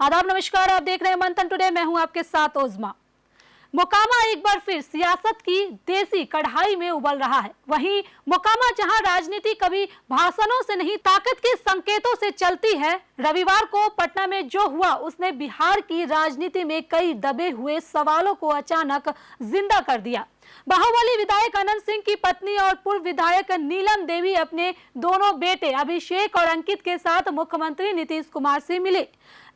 आदाब नमस्कार, आप देख रहे हैं मंथन टुडे। मैं हूं आपके साथ ओजमा। मोकामा एक बार फिर सियासत की देसी कढ़ाई में उबल रहा है। वहीं मोकामा जहां राजनीति कभी भाषणों से नहीं ताकत के संकेतों से चलती है, रविवार को पटना में जो हुआ उसने बिहार की राजनीति में कई दबे हुए सवालों को अचानक जिंदा कर दिया। बाहुबली विधायक अनंत सिंह की पत्नी और पूर्व विधायक नीलम देवी अपने दोनों बेटे अभिषेक और अंकित के साथ मुख्यमंत्री नीतीश कुमार से मिले।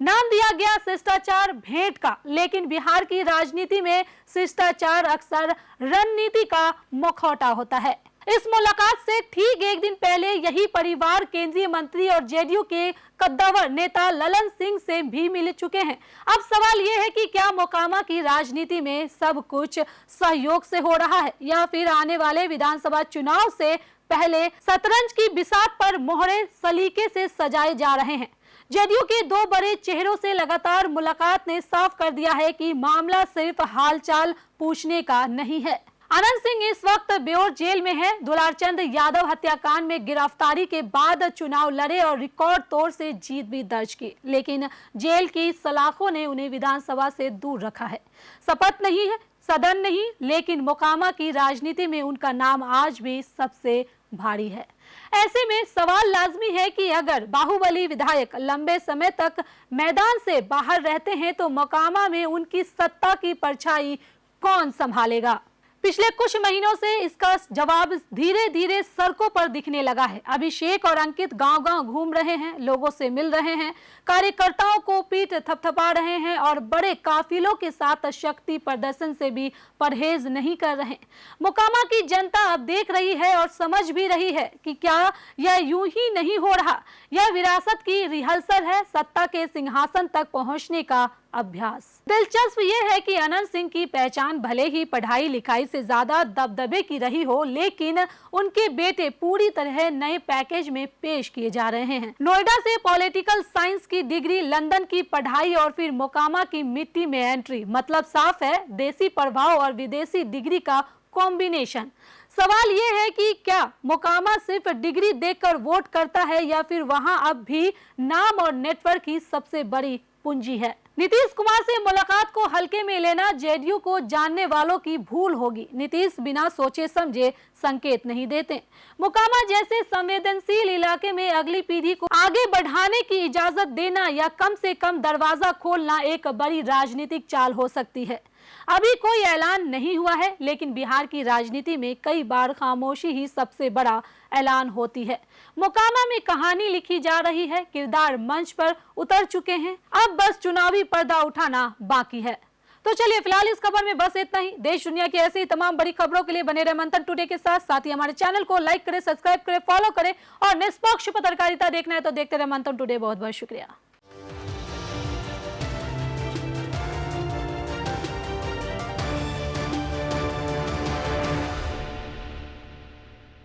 नाम दिया गया शिष्टाचार भेंट का, लेकिन बिहार की राजनीति में शिष्टाचार अक्सर रणनीति का मुखौटा होता है। इस मुलाकात से ठीक एक दिन पहले यही परिवार केंद्रीय मंत्री और जेडीयू के कद्दावर नेता ललन सिंह से भी मिल चुके हैं। अब सवाल ये है कि क्या मोकामा की राजनीति में सब कुछ सहयोग से हो रहा है या फिर आने वाले विधानसभा चुनाव से पहले शतरंज की बिसात पर मोहरे सलीके से सजाए जा रहे हैं। जेडीयू के दो बड़े चेहरों से लगातार मुलाकात ने साफ कर दिया है कि मामला सिर्फ हालचाल पूछने का नहीं है। अनंत सिंह इस वक्त बेऊर जेल में है। दुलारचंद यादव हत्याकांड में गिरफ्तारी के बाद चुनाव लड़े और रिकॉर्ड तौर से जीत भी दर्ज की, लेकिन जेल की सलाखों ने उन्हें विधानसभा से दूर रखा है। शपथ नहीं है, सदन नहीं, लेकिन मोकामा की राजनीति में उनका नाम आज भी सबसे भारी है। ऐसे में सवाल लाजमी है कि अगर बाहुबली विधायक लंबे समय तक मैदान से बाहर रहते हैं तो मोकामा में उनकी सत्ता की परछाई कौन संभालेगा? पिछले कुछ महीनों से इसका जवाब धीरे धीरे सड़कों पर दिखने लगा है। अभिषेक और अंकित गांव-गांव घूम रहे हैं, लोगों से मिल रहे हैं, कार्यकर्ताओं को पीठ थपथपा रहे हैं और बड़े काफिलों के साथ शक्ति प्रदर्शन से भी परहेज नहीं कर रहे। मोकामा की जनता अब देख रही है और समझ भी रही है कि क्या यह यूं ही नहीं हो रहा, यह विरासत की रिहर्सल है, सत्ता के सिंहासन तक पहुंचने का अभ्यास। दिलचस्प यह है कि अनंत सिंह की पहचान भले ही पढ़ाई लिखाई से ज्यादा दबदबे की रही हो, लेकिन उनके बेटे पूरी तरह नए पैकेज में पेश किए जा रहे हैं। नोएडा से पॉलिटिकल साइंस की डिग्री, लंदन की पढ़ाई और फिर मोकामा की मिट्टी में एंट्री। मतलब साफ है, देसी प्रभाव और विदेशी डिग्री का कॉम्बिनेशन। सवाल ये है कि क्या मोकामा सिर्फ डिग्री देखकर वोट करता है या फिर वहां अब भी नाम और नेटवर्क ही सबसे बड़ी पूंजी है? नीतीश कुमार से मुलाकात को हल्के में लेना जेडीयू को जानने वालों की भूल होगी। नीतीश बिना सोचे समझे संकेत नहीं देते। मोकामा जैसे संवेदनशील इलाके में अगली पीढ़ी को आगे बढ़ाने की इजाजत देना या कम से कम दरवाजा खोलना एक बड़ी राजनीतिक चाल हो सकती है। अभी कोई ऐलान नहीं हुआ है, लेकिन बिहार की राजनीति में कई बार खामोशी ही सबसे बड़ा ऐलान होती है। मोकामा में कहानी लिखी जा रही है, किरदार मंच पर उतर चुके हैं, अब बस चुनावी पर्दा उठाना बाकी है। तो चलिए फिलहाल इस खबर में बस इतना ही। देश दुनिया की ऐसी तमाम बड़ी खबरों के लिए बने रहे मंथन टुडे के साथ ही हमारे चैनल को लाइक करें, सब्सक्राइब करें, फॉलो करें और निष्पक्ष पत्रकारिता देखना है तो देखते रहे मंथन टुडे। बहुत बहुत शुक्रिया।